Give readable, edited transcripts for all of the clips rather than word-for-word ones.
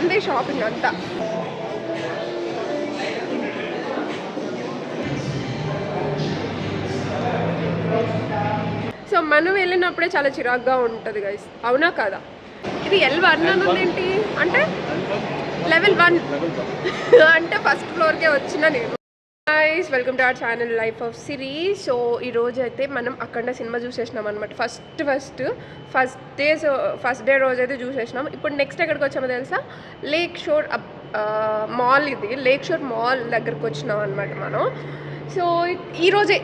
మందే షాపింగ్ అంతా. సో మనం వెళ్ళినప్పుడే చాలా చిరాగ్గా ఉంటుంది గైస్, అవునా కదా? ఇది L1 అని ఉందేంటి అంటే లెవెల్ 1 అంటే ఫస్ట్ ఫ్లోర్కే వచ్చిన నేను. Guys welcome to our channel life of Siri. So ఈరోజు అయితే మనం అక్కడ సినిమా చూసేసినాం అనమాట. ఫస్ట్ డే రోజు అయితే చూసేసినాం. ఇప్పుడు నెక్స్ట్ ఎక్కడికి వచ్చామో తెలుసా? లేక్ షోర్ మాల్. ఇది లేక్ షోర్ మాల్ దగ్గరకు వచ్చినాం అనమాట మనం. సో ఈరోజే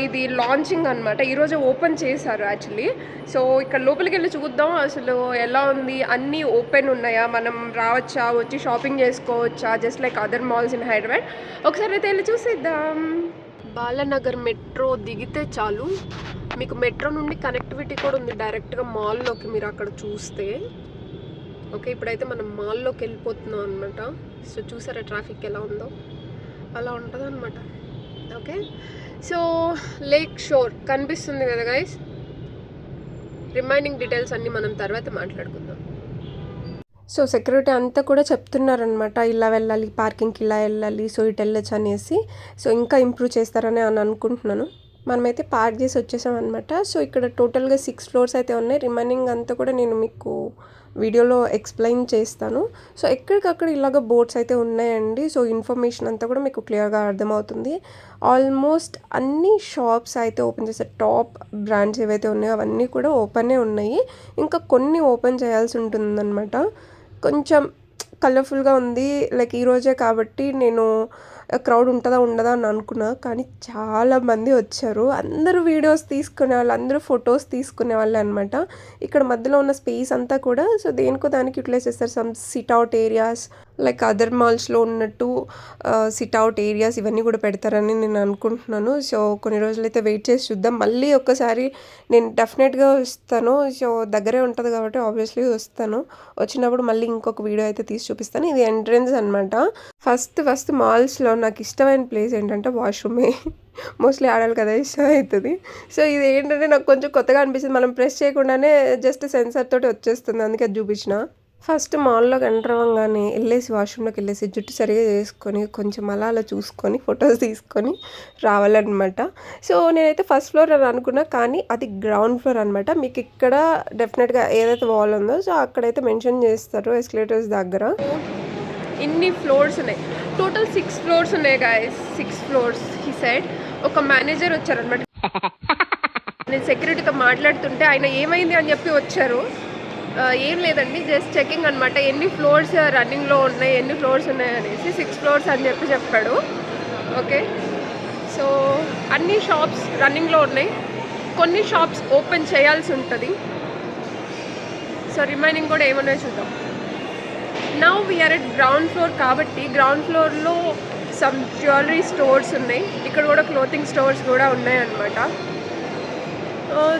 ఇది లాంచింగ్ అనమాట. ఈరోజే ఓపెన్ చేశారు యాక్చువల్లీ. సో ఇక్కడ లోపలికి వెళ్ళి చూద్దాం అసలు ఎలా ఉంది, అన్నీ ఓపెన్ ఉన్నాయా, మనం రావచ్చా, వచ్చి షాపింగ్ చేసుకోవచ్చా, just like other malls in Hyderabad. ఒకసారి అయితే వెళ్ళి చూసేద్దాం. బాలానగర్ మెట్రో దిగితే చాలు, మీకు మెట్రో నుండి కనెక్టివిటీ కూడా ఉంది డైరెక్ట్గా మాల్లోకి, మీరు అక్కడ చూస్తే. ఓకే, ఇప్పుడైతే మనం మాల్లోకి వెళ్ళిపోతున్నాం అనమాట. సో చూసారా ట్రాఫిక్ ఎలా ఉందో, అలా ఉంటుంది అనమాట. ఓకే, సో లేక్ షోర్ కనిపిస్తుంది కదా గైస్. రిమైనింగ్ డీటెయిల్స్ అన్నీ మనం తర్వాత మాట్లాడుకుందాం. సో సెక్యూరిటీ అంతా కూడా చెప్తున్నారనమాట, ఇలా వెళ్ళాలి, పార్కింగ్కి ఇలా వెళ్ళాలి, సో ఇటు వెళ్ళచ్చు అనేసి. సో ఇంకా ఇంప్రూవ్ చేస్తారని అనుకుంటున్నాను. మనమైతే పార్క్ చేసి వచ్చేసాం అనమాట. సో ఇక్కడ టోటల్గా 6 ఫ్లోర్స్ అయితే ఉన్నాయి. రిమైనింగ్ అంతా కూడా నేను మీకు వీడియోలో ఎక్స్ప్లెయిన్ చేస్తాను. సో ఎక్కడికక్కడ ఇలాగ బోర్డ్స్ అయితే ఉన్నాయండి. సో ఇన్ఫర్మేషన్ అంతా కూడా మీకు క్లియర్గా అర్థమవుతుంది. ఆల్మోస్ట్ అన్ని షాప్స్ అయితే ఓపెన్ చేస్తారు. టాప్ బ్రాండ్స్ ఏవైతే ఉన్నాయో అవన్నీ కూడా ఓపెనే ఉన్నాయి. ఇంకా కొన్ని ఓపెన్ చేయాల్సి ఉంటుందన్నమాట. కొంచెం కలర్ఫుల్గా ఉంది. లైక్ ఈరోజే కాబట్టి నేను క్రౌడ్ ఉంటుందా ఉండదా అని అనుకున్నా, కానీ చాలామంది వచ్చారు. అందరూ వీడియోస్ తీసుకునే వాళ్ళు, అందరూ ఫొటోస్ తీసుకునే వాళ్ళు అనమాట. ఇక్కడ మధ్యలో ఉన్న స్పేస్ అంతా కూడా సో దేనికో దానికి యూటిలైజ్ చేస్తారు. Some sit out areas like other మాల్స్లో ఉన్నట్టు సిట్అవుట్ ఏరియాస్ ఇవన్నీ కూడా పెడతారని నేను అనుకుంటున్నాను. సో కొన్ని రోజులైతే వెయిట్ చేసి చూద్దాం. మళ్ళీ ఒక్కసారి నేను డెఫినెట్గా వస్తాను. సో దగ్గరే ఉంటుంది కాబట్టి ఆబ్వియస్లీ వస్తాను. వచ్చినప్పుడు మళ్ళీ ఇంకొక వీడియో అయితే తీసి చూపిస్తాను. ఇది ఎంట్రన్స్ అనమాట. ఫస్ట్ మాల్స్లో నాకు ఇష్టమైన ప్లేస్ ఏంటంటే వాష్రూమే. మోస్ట్లీ ఆడాలి కదా, ఇష్టం అవుతుంది. సో ఇది ఏంటంటే నాకు కొంచెం కొత్తగా అనిపిస్తుంది. మనం ప్రెస్ చేయకుండానే జస్ట్ సెన్సర్ తోటి వచ్చేస్తుంది, అందుకే అది చూపించిన. ఫస్ట్ మాల్లోకి ఎంటర్ అవ్వగానే వెళ్ళేసి వాష్రూమ్లోకి వెళ్ళేసి జుట్టు సరిగా చేసుకొని కొంచెం అలా చూసుకొని ఫొటోస్ తీసుకొని రావాలన్నమాట. సో నేనైతే ఫస్ట్ ఫ్లోర్ అని అనుకున్నా, కానీ అది గ్రౌండ్ ఫ్లోర్ అనమాట. మీకు ఇక్కడ డెఫినెట్గా ఏదైతే వాల్ ఉందో సో అక్కడైతే మెన్షన్ చేస్తారు ఎస్కలేటర్స్ దగ్గర. ఇన్ని ఫ్లోర్స్ ఉన్నాయి, టోటల్ 6 ఫ్లోర్స్ ఉన్నాయి గాయస్. 6 floors he side. ఒక మేనేజర్ వచ్చారనమాట. నేను సెక్యూరిటీతో మాట్లాడుతుంటే ఆయన ఏమైంది అని చెప్పి వచ్చారు. ఏం లేదండి, జస్ట్ చెకింగ్ అనమాట, ఎన్ని ఫ్లోర్స్ రన్నింగ్లో ఉన్నాయి, ఎన్ని ఫ్లోర్స్ ఉన్నాయి అనేసి. 6 ఫ్లోర్స్ అని చెప్పాడు. ఓకే, సో అన్ని షాప్స్ రన్నింగ్లో ఉన్నాయి, కొన్ని షాప్స్ ఓపెన్ చేయాల్సి ఉంటుంది. సో రిమైనింగ్ కూడా ఏమన్నాయో చూద్దాం. Now we are at ground floor కాబట్టి గ్రౌండ్ ఫ్లోర్లో సమ్ జ్యువెలరీ స్టోర్స్ ఉన్నాయి. ఇక్కడ కూడా క్లోతింగ్ స్టోర్స్ కూడా ఉన్నాయి అన్నమాట.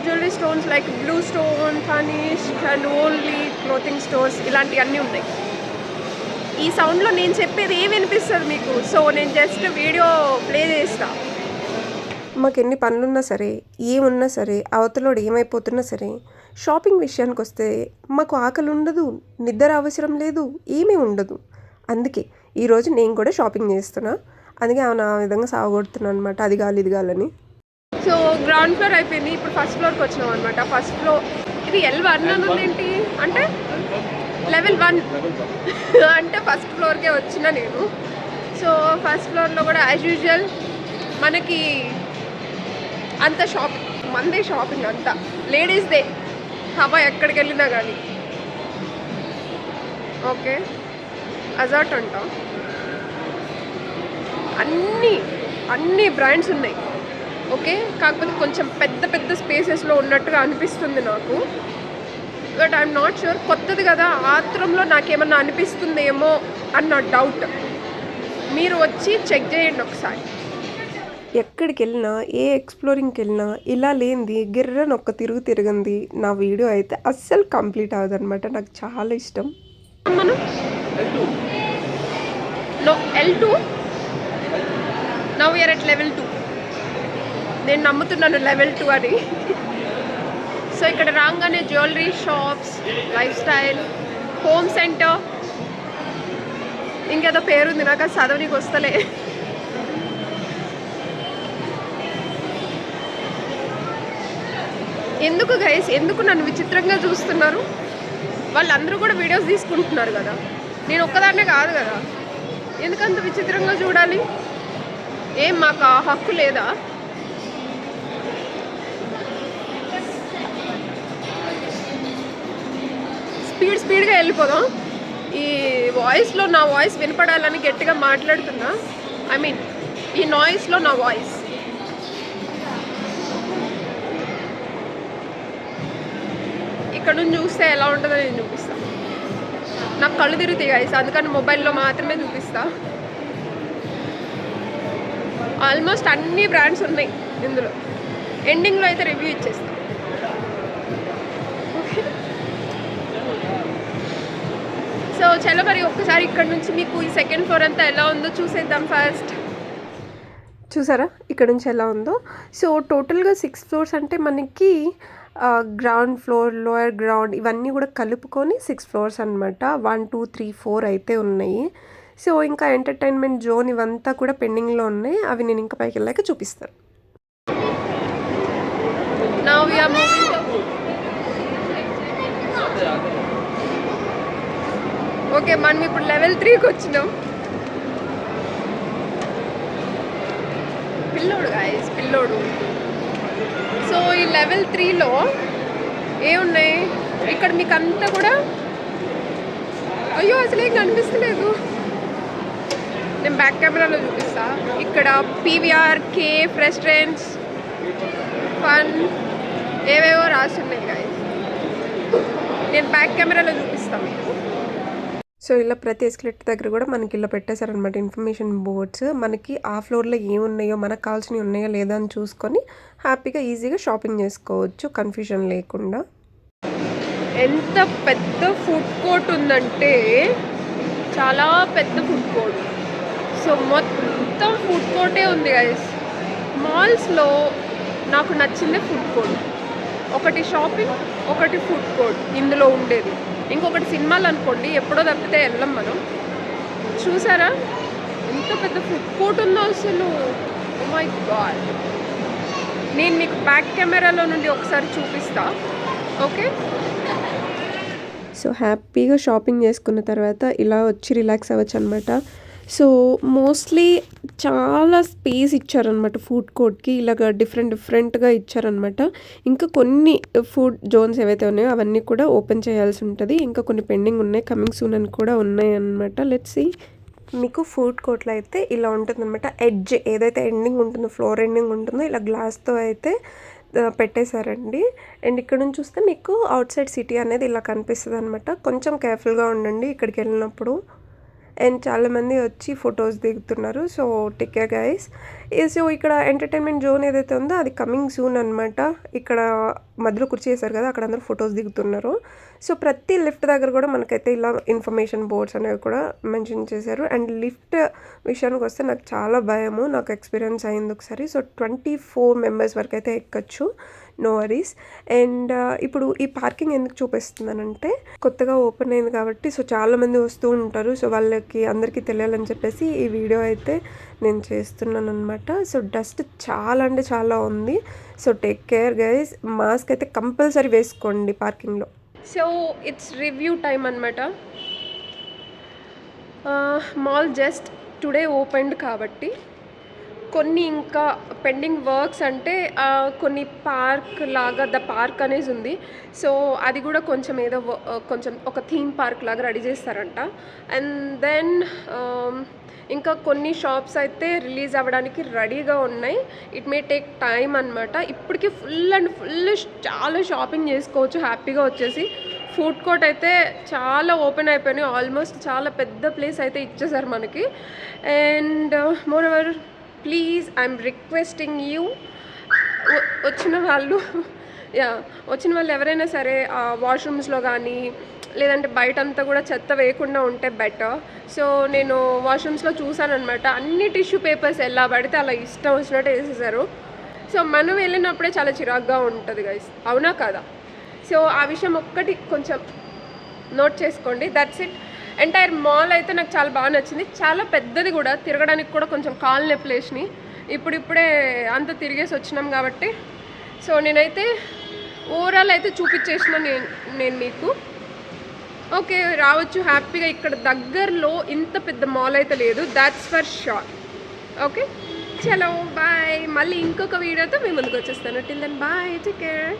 Jewellery stones like blue stone, ఫనిష్ అండ్ ఓన్లీ క్లోతింగ్ స్టోర్స్ ఇలాంటివన్నీ ఉన్నాయి. ఈ సౌండ్లో నేను చెప్పేది ఏం వినిపిస్తుంది మీకు? సో నేను జస్ట్ వీడియో ప్లే చేస్తా. మాకు ఎన్ని పనులున్నా సరే, ఏమున్నా సరే, అవతలోడు ఏమైపోతున్నా సరే, షాపింగ్ విషయానికి వస్తే మాకు ఆకలి ఉండదు, నిద్ర అవసరం లేదు, ఏమీ ఉండదు. అందుకే ఈరోజు నేను కూడా షాపింగ్ చేస్తున్నా. అందుకే అవును ఆ విధంగా సాగొడుతున్నాను అనమాట, అది కావాలి ఇది కావాలని. సో గ్రౌండ్ ఫ్లోర్ అయిపోయింది, ఇప్పుడు ఫస్ట్ ఫ్లోర్కి వచ్చినాం అనమాట. ఫస్ట్ ఫ్లోర్ ఇది L1 అని ఉందేంటి అంటే లెవెల్ 1 అంటే ఫస్ట్ ఫ్లోర్కే వచ్చిన నేను. సో ఫస్ట్ ఫ్లోర్లో కూడా యాజ్ యూజువల్ మనకి అంత షాపింగ్, మందే షాపింగ్ అంతా లేడీస్దే. హవా ఎక్కడికి వెళ్ళినా కానీ. ఓకే, అజాట్ అంట. అన్ని బ్రాండ్స్ ఉన్నాయి. ఓకే, కాకపోతే కొంచెం పెద్ద స్పేసెస్లో ఉన్నట్టుగా అనిపిస్తుంది నాకు. బట్ ఐఎమ్ నాట్ షూర్, కొత్తది కదా, ఆత్రంలో నాకేమన్నా అనిపిస్తుందేమో అన్న డౌట్. మీరు వచ్చి చెక్ చేయండి ఒకసారి. ఎక్కడికి వెళ్ళినా, ఏ ఎక్స్ప్లోరింగ్కి వెళ్ళినా ఇలా లేనిది గిర్రని ఒక్క తిరిగింది నా వీడియో అయితే అస్సలు కంప్లీట్ అవ్వదు అనమాట. నాకు చాలా ఇష్టం. మనం L2 now we are at level 2. నేను నమ్ముతున్నాను లెవెల్ 2 అని. సో ఇక్కడ రాగానే jewellery shops, life style, home centre ఏదో పేరుంది, నాకు అది చదవనీకి వస్తలే. ఎందుకు గైస్, ఎందుకు నన్ను విచిత్రంగా చూస్తున్నారు? వాళ్ళందరూ కూడా వీడియోస్ తీసుకుంటున్నారు కదా, నేను ఒక్కదాన్నే కాదు కదా, ఎందుకంత విచిత్రంగా చూడాలి? ఏం మాకు ఆ హక్కు లేదా? స్పీడ్గా వెళ్ళిపోదాం. ఈ వాయిస్లో నా వాయిస్ వినపడాలని గట్టిగా మాట్లాడుతున్నా. ఐ మీన్ ఈ నాయిస్లో నా వాయిస్. ఇక్కడ నుంచి చూస్తే ఎలా ఉంటుందో నేను చూపిస్తాను. నాకు కళ్ళు తిరుగుతాయి గైస్, అందుకని మొబైల్లో మాత్రమే చూపిస్తా. ఆల్మోస్ట్ అన్ని బ్రాండ్స్ ఉన్నాయి ఇందులో. ఎండింగ్లో అయితే రివ్యూ ఇచ్చేస్తాను. ఓకే, సో చలో మరి ఒక్కసారి ఇక్కడ నుంచి మీకు ఈ సెకండ్ ఫ్లోర్ అంతా ఎలా ఉందో చూసేద్దాం. ఫస్ట్ చూసారా ఇక్కడ నుంచి ఎలా ఉందో? సో టోటల్గా 6 ఫ్లోర్స్ అంటే మనకి గ్రౌండ్ ఫ్లోర్, లోయర్ గ్రౌండ్ ఇవన్నీ కూడా కలుపుకొని 6 ఫ్లోర్స్ అనమాట. 1 2 3 4 అయితే ఉన్నాయి. సో ఇంకా ఎంటర్టైన్మెంట్ జోన్ ఇవంతా కూడా పెండింగ్లో ఉన్నాయి. అవి నేను ఇంకా పైకి వెళ్ళాక చూపిస్తాను. Now we are moving to... okay, మనం ఇప్పుడు లెవెల్ 3కి వచ్చినాం. పిల్లోడు గాయస్, పిల్లోడు. సో ఈ లెవెల్ 3లో ఏమున్నాయి ఇక్కడ మీకు అంతా కూడా? అయ్యో అసలు ఏం కనిపిస్తలేదు, నేను బ్యాక్ కెమెరాలో చూపిస్తా. ఇక్కడ పీవీఆర్, కేఫ్, రెస్టారెంట్స్, ఫన్ ఏవేవో రాస్తున్నాయి గాయస్, నేను బ్యాక్ కెమెరాలో చూపిస్తాను మీకు. సో ఇలా ప్రతి ఎస్కలేటర్ దగ్గర కూడా మనకి ఇలా పెట్టేశారనమాట ఇన్ఫర్మేషన్ బోర్డ్స్. మనకి ఆ ఫ్లోర్లో ఏమున్నాయో, మనకు కావాల్సినవి ఉన్నాయో లేదా అని చూసుకొని హ్యాపీగా ఈజీగా షాపింగ్ చేసుకోవచ్చు కన్ఫ్యూజన్ లేకుండా. ఎంత పెద్ద ఫుడ్ కోర్ట్ ఉందంటే చాలా పెద్ద ఫుడ్ కోర్ట్. సో మొత్తం ఫుడ్ కోర్టే ఉంది గైస్. మాల్స్లో నాకు నచ్చిందే ఫుడ్ కోర్ట్. ఒకటి షాపింగ్, ఒకటి ఫుడ్ కోర్ట్ ఇందులో ఉండేది. ఇంకొకటి సినిమాలు అనుకోండి, ఎప్పుడో తప్పితే వెళ్ళం మనం. చూసారా ఎంత పెద్ద ఫుడ్ కోర్ట్ ఉందో అసలు. ఓ మై గాడ్, నేను మీకు బ్యాక్ కెమెరాలో నుండి ఒకసారి చూపిస్తా. ఓకే, సో హ్యాపీగా షాపింగ్ చేసుకున్న తర్వాత ఇలా వచ్చి రిలాక్స్ అవ్వచ్చు అనమాట. సో మోస్ట్లీ చాలా స్పేస్ ఇచ్చారనమాట ఫుడ్ కోర్ట్కి, ఇలాగ డిఫరెంట్గా ఇచ్చారనమాట. ఇంకా కొన్ని ఫుడ్ జోన్స్ ఏవైతే ఉన్నాయో అవన్నీ కూడా ఓపెన్ చేయాల్సి ఉంటుంది. ఇంకా కొన్ని పెండింగ్ ఉన్నాయి, కమింగ్ సూన్ అని కూడా ఉన్నాయి అనమాట. Let's see. మీకు ఫుడ్ కోర్ట్లో అయితే ఇలా ఉంటుందన్నమాట. ఎడ్జ్ ఏదైతే ఎండింగ్ ఉంటుందో, ఫ్లోర్ ఎండింగ్ ఉంటుందో ఇలా గ్లాస్తో అయితే పెట్టేశారండి. అండ్ ఇక్కడ నుంచి చూస్తే మీకు అవుట్ సైడ్ సిటీ అనేది ఇలా కనిపిస్తుంది అనమాట. కొంచెం కేర్ఫుల్గా ఉండండి ఇక్కడికి వెళ్ళినప్పుడు. అండ్ చాలామంది వచ్చి ఫొటోస్ దిగుతున్నారు. So take care guys. So ఇక్కడ ఎంటర్టైన్మెంట్ జోన్ ఏదైతే ఉందో అది కమింగ్ సూన్ అనమాట. ఇక్కడ మధ్యలో కుర్చీ చేశారు కదా, అక్కడ అందరూ ఫొటోస్ దిగుతున్నారు. సో ప్రతి లిఫ్ట్ దగ్గర కూడా మనకైతే ఇలా ఇన్ఫర్మేషన్ బోర్డ్స్ అనేవి కూడా మెన్షన్ చేశారు. అండ్ లిఫ్ట్ విషయానికి వస్తే నాకు చాలా భయము, నాకు ఎక్స్పీరియన్స్ అయింది ఒకసారి. సో 24 మెంబర్స్ వరకు అయితే ఎక్కచ్చు, నో వరీస్. అండ్ ఇప్పుడు ఈ పార్కింగ్ ఎందుకు చూపిస్తున్నానంటే కొత్తగా ఓపెన్ అయింది కాబట్టి సో చాలామంది వస్తూ ఉంటారు. సో వాళ్ళకి అందరికీ తెలియాలని చెప్పేసి ఈ వీడియో అయితే నేను చేస్తున్నాను అనమాట. సో డస్ట్ చాలా అంటే చాలా ఉంది. So take care guys. Mask అయితే కంపల్సరీ వేసుకోండి పార్కింగ్లో. సో ఇట్స్ రివ్యూ టైం అనమాట. మాల్ జస్ట్ టుడే ఓపెన్డ్ కాబట్టి కొన్ని ఇంకా పెండింగ్ వర్క్స్ అంటే కొన్ని పార్క్ లాగా ద పార్క్ అనేది ఉంది. సో అది కూడా కొంచెం ఏదో కొంచెం ఒక థీమ్ పార్క్ లాగా రెడీ చేస్తారంట. అండ్ దెన్ ఇంకా కొన్ని షాప్స్ అయితే రిలీజ్ అవ్వడానికి రెడీగా ఉన్నాయి. ఇట్ మే టేక్ టైమ్ అనమాట. ఇప్పటికీ ఫుల్ అండ్ ఫుల్ చాలా షాపింగ్ చేసుకోవచ్చు హ్యాపీగా వచ్చేసి. ఫుడ్ కోర్ట్ అయితే చాలా ఓపెన్ అయిపోయినాయి, ఆల్మోస్ట్ చాలా పెద్ద ప్లేస్ అయితే ఇచ్చేసారు మనకి. And more ever please I'm requesting you, వచ్చిన వాళ్ళు ఎవరైనా సరే వాష్రూమ్స్లో కానీ లేదంటే బయటంతా కూడా చెత్త వేయకుండా ఉంటే బెటర్. సో నేను వాష్రూమ్స్లో చూసానమాట, అన్ని టిష్యూ పేపర్స్ ఎలా పడితే అలా ఇష్టం వచ్చినట్టు వేసేసారు. సో మనం వెళ్ళినప్పుడే చాలా చిరాగ్గా ఉంటుంది గైస్, అవునా కదా? సో ఆ విషయం ఒక్కటి కొంచెం నోట్ చేసుకోండి, దట్స్ ఇట్. ఎంటైర్ మాల్ అయితే నాకు చాలా బాగా నచ్చింది. చాలా పెద్దది కూడా, తిరగడానికి కూడా కొంచెం కాలు నొప్పులు వేసినాయి. ఇప్పుడిప్పుడే అంత తిరిగేసి వచ్చినాం కాబట్టి. సో నేనైతే ఓవరాల్ అయితే చూపించేసిన నేను మీకు. ఓకే, రావచ్చు హ్యాపీగా. ఇక్కడ దగ్గరలో ఇంత పెద్ద మాల్ అయితే లేదు, దాట్స్ ఫర్ షూర్. ఓకే, చలో బాయ్. మళ్ళీ ఇంకొక వీడియోతో మీ ముందుకు వచ్చేస్తాను. Till then bye, take care.